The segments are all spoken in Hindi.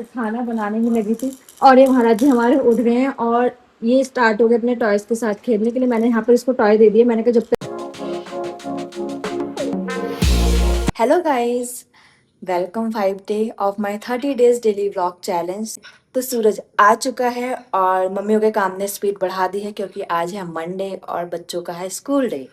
खाना बनाने में लगी थी और ये महाराज जी हमारे उठ गए हैं और ये स्टार्ट हो गए अपने टॉयज के साथ खेलने के लिए। मैंने यहाँ पर इसको टॉय दे दिया। मैंने कहा जब तक। Hello guys, welcome 5 day of my 30 days daily vlog challenge. तो सूरज आ चुका है और मम्मियों के काम ने स्पीड बढ़ा दी है क्योंकि आज है मंडे और बच्चों का है स्कूल डे।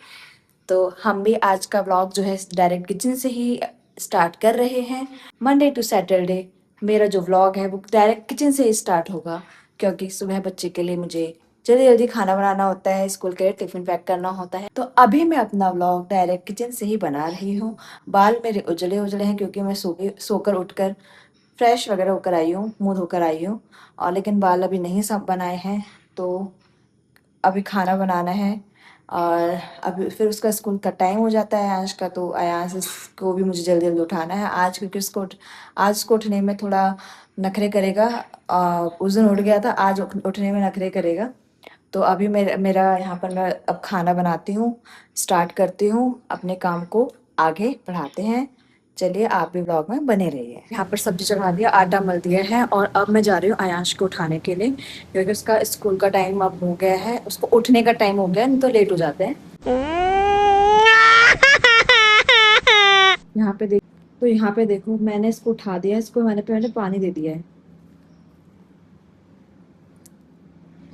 तो हम भी आज का व्लॉग जो है डायरेक्ट किचन से ही स्टार्ट कर रहे हैं। मंडे टू सैटरडे मेरा जो व्लॉग है वो डायरेक्ट किचन से ही स्टार्ट होगा क्योंकि सुबह बच्चे के लिए मुझे जल्दी जल्दी खाना बनाना होता है, स्कूल के लिए टिफिन पैक करना होता है। तो अभी मैं अपना व्लॉग डायरेक्ट किचन से ही बना रही हूँ। बाल मेरे उजले उजले हैं क्योंकि मैं सोकर उठकर फ्रेश वगैरह होकर आई हूँ, मुँह धोकर आई हूँ। और लेकिन बाल अभी नहीं सब बनाए हैं तो अभी खाना बनाना है। और अभी फिर उसका स्कूल का टाइम हो जाता है आयांश का, तो आयांश को भी मुझे जल्दी जल्दी उठाना है आज क्योंकि आज उसको उठने में थोड़ा नखरे करेगा। उस दिन उठ गया था, आज उठने में नखरे करेगा। तो अभी मेरा यहाँ पर मैं अब खाना बनाती हूँ, स्टार्ट करती हूँ, अपने काम को आगे बढ़ाते हैं। चलिए आप भी ब्लॉग में बने रहिए। यहाँ पर सब्जी चढ़ा दिया, आटा मल दिया है और अब मैं जा रही हूँ आयांश को उठाने के लिए क्योंकि उसका स्कूल का टाइम अब हो गया है, उसको उठने का टाइम हो गया है, नहीं तो लेट हो जाते हैं। यहाँ पे देखो मैंने इसको उठा दिया, इसको मैंने पहले पानी दे दिया है।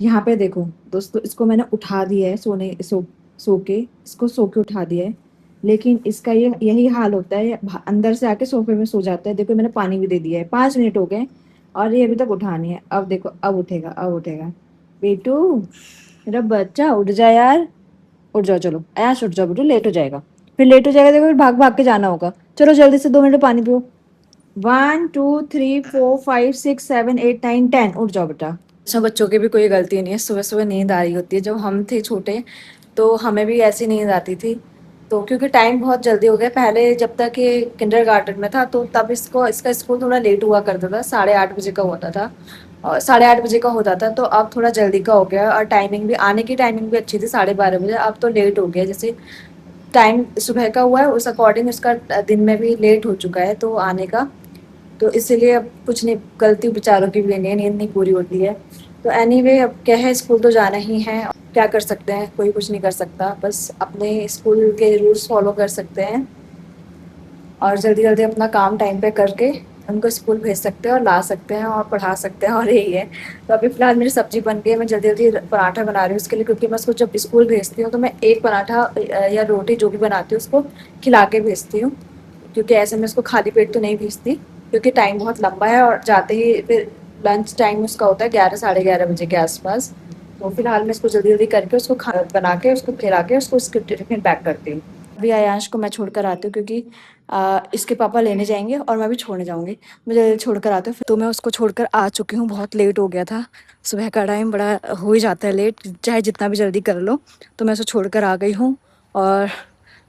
यहाँ पे देखो दोस्तों, इसको मैंने उठा दिया है सो के, इसको सो के उठा दिया है। लेकिन इसका ये यही हाल होता है, अंदर से आके सोफे में सो जाता है। देखो मैंने पानी भी दे दिया है, 5 मिनट हो गए और ये अभी तक उठा नहीं है। अब देखो अब उठेगा, अब उठेगा। बेटू मेरा बच्चा उठ जा यार, उठ जाओ, चलो ऐश उठ जाओ बेटू, लेट हो जाएगा, फिर लेट हो जाएगा। देखो फिर भाग भाग के जाना होगा। चलो जल्दी से 2 मिनट पानी पियो। 1 2 3 4 5 6 7 8 9 10, उठ जाओ बेटा। सब बच्चों की भी कोई गलती नहीं है, सुबह सुबह नींद आ रही होती है। जब हम थे छोटे तो हमें भी ऐसी नींद आती थी। तो क्योंकि टाइम बहुत जल्दी हो गया, पहले जब तक ये किंडरगार्टन में था तो तब इसका स्कूल थोड़ा लेट हुआ करता था, 8:30 बजे का होता था और 8:30 बजे का होता था। तो अब थोड़ा जल्दी का हो गया और टाइमिंग भी, आने की टाइमिंग भी अच्छी थी 12:30 बजे। अब तो लेट हो गया, जैसे टाइम सुबह का हुआ है उस अकॉर्डिंग उसका दिन में भी लेट हो चुका है तो आने का। तो इसीलिए अब कुछ नहीं, गलती बेचारों की भी नहीं है, नींद नहीं पूरी होती है। तो एनीवे अब क्या है, स्कूल तो जाना ही है, क्या कर सकते हैं, कोई कुछ नहीं कर सकता, बस अपने स्कूल के रूल्स फॉलो कर सकते हैं और जल्दी जल्दी अपना काम टाइम पे करके उनको स्कूल भेज सकते हैं और ला सकते हैं और पढ़ा सकते हैं, और यही है। तो अभी फ़िलहाल मेरी सब्ज़ी बन गई है, मैं जल्दी जल्दी पराठा बना रही हूँ उसके लिए क्योंकि मैं उसको जब स्कूल भेजती हूँ तो मैं एक पराठा या रोटी जो भी बनाती हूँ उसको खिला के भेजती हूँ क्योंकि ऐसे मैं उसको खाली पेट तो नहीं भेजती क्योंकि टाइम बहुत लंबा है और जाते ही फिर लंच टाइम उसका होता है 11 साढ़े 11 बजे के आसपास। तो फिलहाल मैं इसको जल्दी जल्दी करके उसको खाना बना के उसको खिला के उसको उसके टिफिन पैक करती हूँ। अभी आयांश को मैं छोड़ कर आती हूँ क्योंकि इसके पापा लेने जाएंगे और मैं भी छोड़ने जाऊँगी। मुझे छोड़ कर आती हूँ, तो मैं उसको छोड़ कर आ चुकी हूँ। बहुत लेट हो गया था, सुबह का टाइम बड़ा हो ही जाता है लेट, चाहे जितना भी जल्दी कर लो। तो मैं उसे छोड़ कर आ गई हूँ और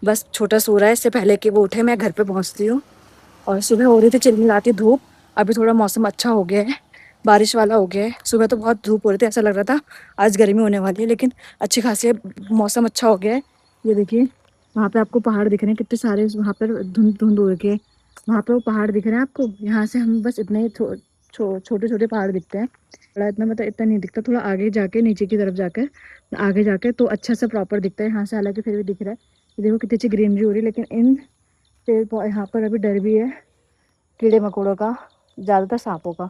बस छोटा सो रहा है, इससे पहले कि वो उठे मैं घर पे पहुँचती हूँ। और सुबह हो रही थी चिलमिलाती धूप, अभी थोड़ा मौसम अच्छा हो गया है, बारिश वाला हो गया है। सुबह तो बहुत धूप हो रही थी, ऐसा लग रहा था आज गर्मी होने वाली है, लेकिन अच्छी खासी मौसम अच्छा हो गया है। ये देखिए वहाँ पे आपको पहाड़ दिख रहे हैं कितने सारे, वहाँ पर धुंध धुंध हो के वहाँ पे वो पहाड़ दिख रहे हैं आपको। यहाँ से हम बस इतने ही छोटे छोटे पहाड़ दिखते हैं, बड़ा इतना मतलब इतना नहीं दिखता। थोड़ा आगे जाके नीचे की तरफ जाकर आगे जाकर तो अच्छा सा प्रॉपर दिखता है। यहाँ से हालांकि फिर भी दिख रहा है। ये देखो कितनी अच्छी ग्रीनरी हो रही है, लेकिन इन पेड़ यहाँ पर अभी डर भी है कीड़े मकोड़ों का, ज़्यादातर सांपों का,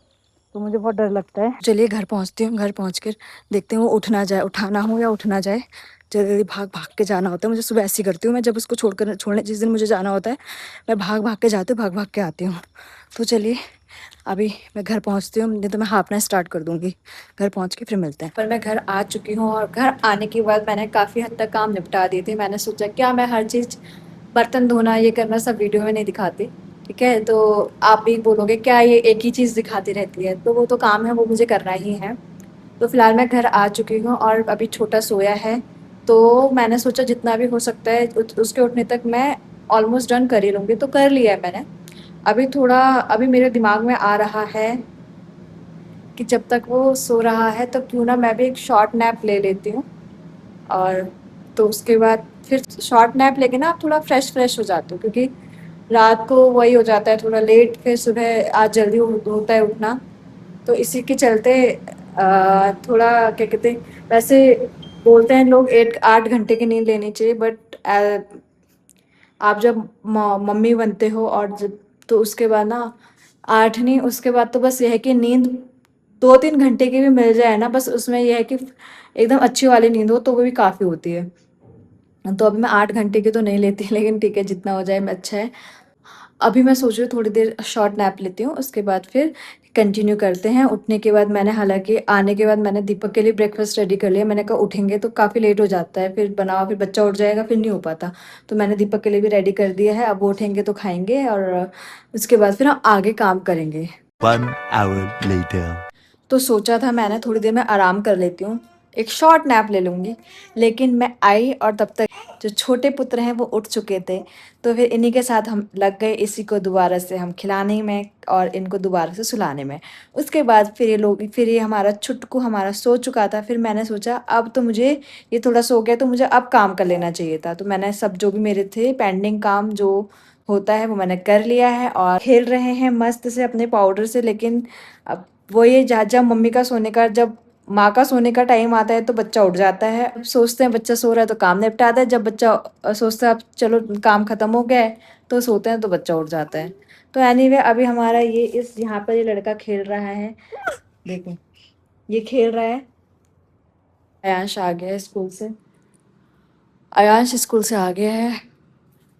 तो मुझे बहुत डर लगता है। चलिए घर पहुँचती हूँ, घर पहुँच कर देखते हैं वो उठ ना जाए, उठाना हो या उठ ना जाए। जल्दी जल्दी भाग भाग के जाना होता है मुझे, सुबह ऐसी करती हूँ मैं, जब उसको छोड़ने जिस दिन मुझे जाना होता है मैं भाग भाग के जाती हूँ, भाग भाग के आती हूँ। तो चलिए अभी मैं घर पहुँचती हूँ, नहीं तो मैं हाँफना स्टार्ट कर दूँगी। घर पहुँच के फिर मिलते हैं। पर मैं घर आ चुकी हूँ और घर आने के बाद मैंने काफ़ी हद तक काम निपटा दिए थे। मैंने सोचा क्या मैं हर चीज़, बर्तन धोना ये करना सब वीडियो में नहीं दिखाती, ठीक है। तो आप भी बोलोगे क्या ये एक ही चीज़ दिखाती रहती है, तो वो तो काम है, वो मुझे करना ही है। तो फिलहाल मैं घर आ चुकी हूँ और अभी छोटा सोया है, तो मैंने सोचा जितना भी हो सकता है उसके उठने तक मैं ऑलमोस्ट डन कर ही लूँगी। तो कर लिया है मैंने। अभी मेरे दिमाग में आ रहा है कि जब तक वो सो रहा है तो क्यों ना मैं भी एक शॉर्ट नैप ले लेती हूँ। और तो उसके बाद फिर शॉर्ट नैप लेके ना आप थोड़ा फ्रेश फ्रेश हो जाते हो क्योंकि रात को वही हो जाता है थोड़ा लेट, फिर सुबह आज जल्दी होता है उठना। तो इसी के चलते थोड़ा क्या कहते हैं, वैसे बोलते हैं लोग 8 8 घंटे की नींद लेनी चाहिए, बट आप जब मम्मी बनते हो और जब, तो उसके बाद ना 8 नहीं, उसके बाद तो बस यह है कि नींद 2 3 घंटे की भी मिल जाए ना, बस उसमें यह है कि एकदम अच्छी वाली नींद हो तो वो भी काफ़ी होती है। तो अभी मैं 8 घंटे की तो नहीं लेती लेकिन ठीक है, जितना हो जाए मैं अच्छा है। अभी मैं सोच रही हूँ थोड़ी देर शॉर्ट नैप लेती हूँ, उसके बाद फिर कंटिन्यू करते हैं। उठने के बाद मैंने, हालांकि आने के बाद मैंने दीपक के लिए ब्रेकफास्ट रेडी कर लिया। मैंने कहा उठेंगे तो काफ़ी लेट हो जाता है, फिर बनाओ, फिर बच्चा उठ जाएगा, फिर नहीं हो पाता। तो मैंने दीपक के लिए भी रेडी कर दिया है, अब वो उठेंगे तो खाएंगे और उसके बाद फिर हम आगे काम करेंगे। 1 hour later. तो सोचा था मैंने थोड़ी देर में आराम कर लेती हूँ, एक शॉर्ट नैप ले लूँगी, लेकिन मैं आई और तब तक जो छोटे पुत्र हैं वो उठ चुके थे। तो फिर इन्हीं के साथ हम लग गए इसी को दोबारा से हम खिलाने में और इनको दोबारा से सुलाने में। उसके बाद फिर ये हमारा छुटकू हमारा सो चुका था। फिर मैंने सोचा अब तो मुझे, ये थोड़ा सो गया तो मुझे अब काम कर लेना चाहिए था। तो मैंने सब जो भी मेरे थे पेंडिंग काम जो होता है वो मैंने कर लिया है और खेल रहे हैं मस्त से अपने पाउडर से। लेकिन अब वो ये जहाँ जब मम्मी का सोने का, जब माँ का सोने का टाइम आता है तो बच्चा उठ जाता है। अब सोचते हैं बच्चा सो रहा है तो काम निपटाता है, जब बच्चा सोचता है अब चलो काम खत्म हो गया है तो सोते हैं तो बच्चा उठ जाता है। तो एनीवे अभी हमारा ये इस यहाँ पर ये लड़का खेल रहा है, देखो ये खेल रहा है। अयांश आ गया है स्कूल से, अयांश स्कूल से आ गया है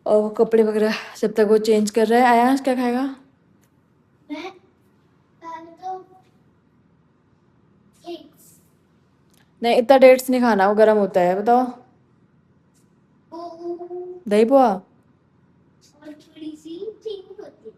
और वो कपड़े वगैरह जब तक वो चेंज कर रहा है। अयांश क्या खाएगा? मैं पहले तो केक्स नहीं इतना डेट्स नहीं खाना, वो गर्म होता है, बताओ। और दही पोहा? थोड़ी सी चीनी होती है।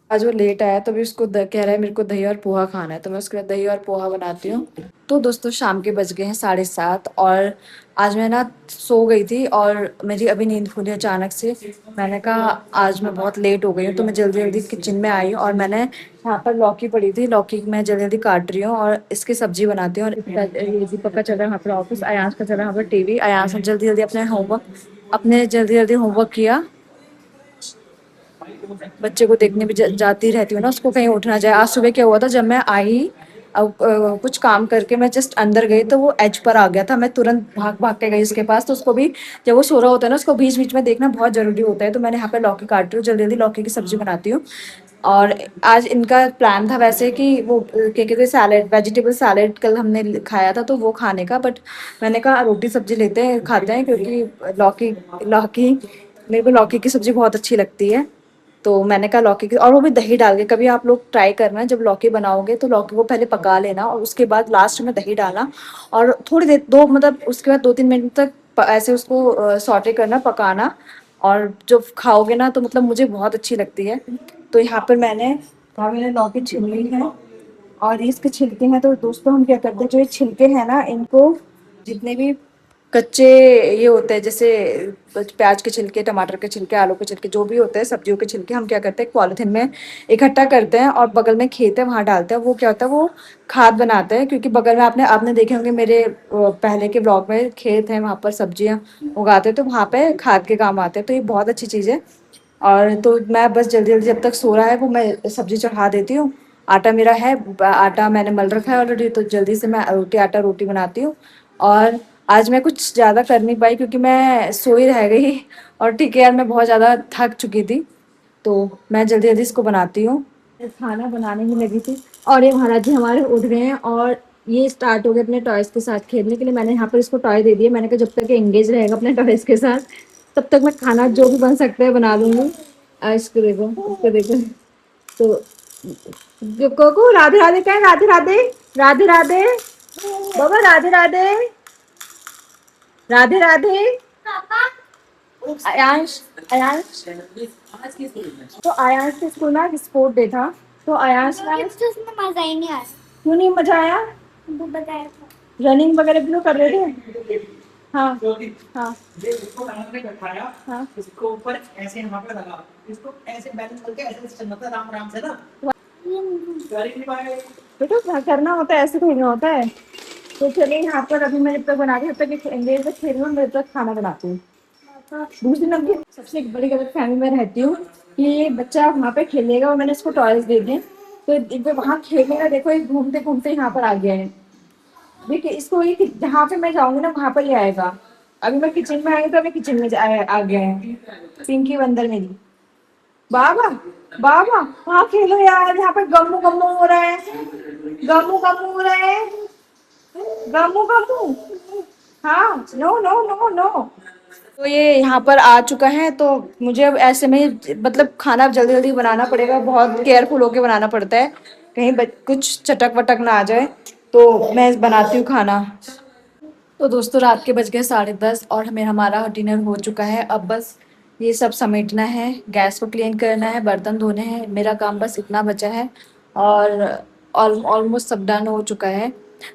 आज वो लेट आया तो भी उसको कह रहा है मेरे को दही और पोहा खाना है, तो मैं उसके लिए दही और पोहा बनाती हूँ। तो दोस्तों शाम के बज गए हैं 7:30 और आज मैं ना सो गई थी और मेरी अभी नींद खुली अचानक से। मैंने कहा आज मैं बहुत लेट हो गई हूँ, तो मैं जल्दी जल्दी किचन में आई और मैंने यहाँ पर लौकी पड़ी थी, लौकी मैं जल्दी जल्दी काट रही हूँ और इसकी सब्जी बनाती हूँ। और ये दीपक का चल रहा है वहाँ पर ऑफिस, अयांश का चल रहा है वहाँ पर टीवी। अयांश ने जल्दी जल्दी अपने जल्दी जल्दी होमवर्क किया। बच्चे को देखने भी जाती रहती हूँ ना, उसको कहीं उठ ना जाए। आज सुबह क्या हुआ था, जब मैं आई अब कुछ काम करके मैं जस्ट अंदर गई तो वो एज पर आ गया था। मैं तुरंत भाग भाग के गई उसके पास। तो उसको भी जब वो सो रहा होता है ना, उसको बीच बीच में देखना बहुत ज़रूरी होता है। तो मैंने यहाँ पे लौकी काट रही हूँ, जल्दी जल्दी लौकी की सब्जी बनाती हूँ। और आज इनका प्लान था वैसे कि वो क्या कहते हैं सैलेड, वेजिटेबल सैलेड कल हमने खाया था तो वो खाने का, बट मैंने कहा रोटी सब्जी लेते हैं खाते हैं, क्योंकि लौकी लौकी मेरे को लौकी की सब्जी बहुत अच्छी लगती है। तो मैंने कहा लौकी की, और वो भी दही डाल के। कभी आप लोग ट्राई करना, जब लौकी बनाओगे तो लौकी को पहले पका लेना और उसके बाद लास्ट में दही डालना और थोड़ी देर दो मतलब उसके बाद 2 3 मिनट तक ऐसे उसको सॉटे करना, पकाना। और जब खाओगे ना तो मतलब मुझे बहुत अच्छी लगती है। तो यहाँ मैंने लौकी छील ली है और इसके छिलके हैं। तो दोस्तों हम क्या करते हैं, जो ये छिलके हैं ना इनको, जितने भी कच्चे ये होते हैं जैसे प्याज के छिलके, टमाटर के छिलके, आलू के छिलके, जो भी होते हैं सब्जियों के छिलके, हम क्या करते हैं पॉलिथीन में इकट्ठा करते हैं और बगल में खेत है वहाँ डालते हैं। वो क्या होता है, वो खाद बनाते हैं। क्योंकि बगल में आपने आपने देखे होंगे मेरे पहले के ब्लॉग में खेत है, वहाँ पर सब्जियाँ उगाते हैं तो वहाँ पे खाद के काम आते हैं। तो ये बहुत अच्छी चीज़ है। और तो मैं बस जल्दी जल्दी जब तक सो रहा है वो मैं सब्जी चढ़ा देती हूँ। आटा मेरा है, आटा मैंने मल रखा है ऑलरेडी, तो जल्दी से मैं रोटी बनाती हूँ। और आज मैं कुछ ज़्यादा कर नहीं पाई क्योंकि मैं सोई रह गई और ठीक है यार, मैं बहुत ज़्यादा थक चुकी थी। तो मैं जल्दी जल्दी इसको बनाती हूँ। खाना बनाने ही लगी थी और ये महाराज जी हमारे उठ गए हैं और ये स्टार्ट हो गए अपने टॉयज के साथ खेलने के लिए। मैंने यहाँ पर इसको टॉय दे दिया, मैंने कहा जब तक ये एंगेज रहेगा अपने टॉयज के साथ तब तक मैं खाना जो भी बन सकता है बना लूँगी। इसको देखो, इसको देखो। तो कोको राधे राधे कहें, राधे राधे, राधे राधे बाबा, राधे राधे, राधे राधे। पापा आयांश, आयांश, तो आयांश के स्कूल में स्पोर्ट डे था तो आयांश ने, तो उसमें मजा ही नहीं आया। क्यों नहीं मजा आया? वो बताया था। रनिंग वगैरह भी तो कर रहे थे। हाँ हाँ ये इसको कमर में बैठाया, हाँ। इसको ऊपर ऐसे यहाँ पे लगा, इसको ऐसे बैलेंस करके ऐसे चलना था राम राम से ना। Very bye. बेटा क्या करना होता है, ऐसे खेलना होता है। तो चलिए यहाँ पर अभी मैं जब तक बना रही, जब तक एंगेज तक खेल रही हूँ, मैं जब तक खाना बनाती हूँ। दूसरी नंबर सबसे एक बड़ी गलत फहमी में रहती हूँ कि ये बच्चा वहाँ पे खेलेगा और मैंने इसको टॉयज दे दिए, तो ये वहाँ खेलेगा। देखो ये घूमते घूमते यहाँ पर आ गया है। देखिए इसको ये जहाँ पे मैं जाऊंगी ना वहाँ पर ही आएगा। अभी मैं किचन में आई तो अभी किचन में आ गया है पिंकी बंदर मेरी। बाबा बाबा वहाँ खेलो यार, यहाँ पे गम्मू गम्मू हो रहा है, गम्मू गम्मू हो रहा है, गम्मू गम्मू। हाँ नो नो नो नो। तो ये यहाँ पर आ चुका है, तो मुझे अब ऐसे में मतलब खाना जल्दी जल्दी बनाना पड़ेगा, बहुत केयरफुल होके बनाना पड़ता है, कहीं कुछ चटक वटक ना आ जाए। तो मैं बनाती हूँ खाना। तो दोस्तों रात के बज गए 10:30 और हमें हमारा डिनर हो चुका है। अब बस ये सब समेटना है, गैस को क्लीन करना है, बर्तन धोने हैं, मेरा काम बस इतना बचा है और ऑलमोस्ट सब डन हो चुका है।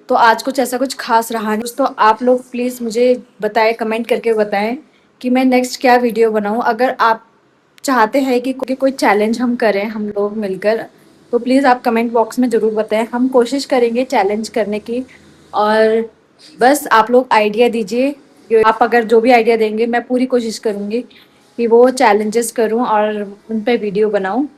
तो आज कुछ ऐसा कुछ खास रहा नहीं दोस्तों। आप लोग प्लीज़ मुझे बताएं, कमेंट करके बताएं कि मैं नेक्स्ट क्या वीडियो बनाऊं। अगर आप चाहते हैं कि कोई चैलेंज हम करें हम लोग मिलकर, तो प्लीज़ आप कमेंट बॉक्स में ज़रूर बताएं, हम कोशिश करेंगे चैलेंज करने की। और बस आप लोग आइडिया दीजिए, आप अगर जो भी आइडिया देंगे मैं पूरी कोशिश करूँगी कि वो चैलेंजेस करूँ और उन पे वीडियो बनाऊँ।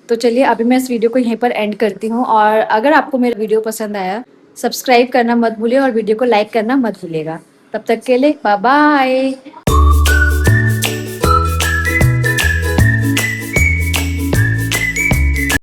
तो चलिए अभी मैं इस वीडियो को यहीं पर एंड करती हूँ, और अगर आपको मेरा वीडियो पसंद आया सब्सक्राइब करना मत भूलिए और वीडियो को लाइक करना मत भूलिएगा। तब तक के लिए बाय बाय।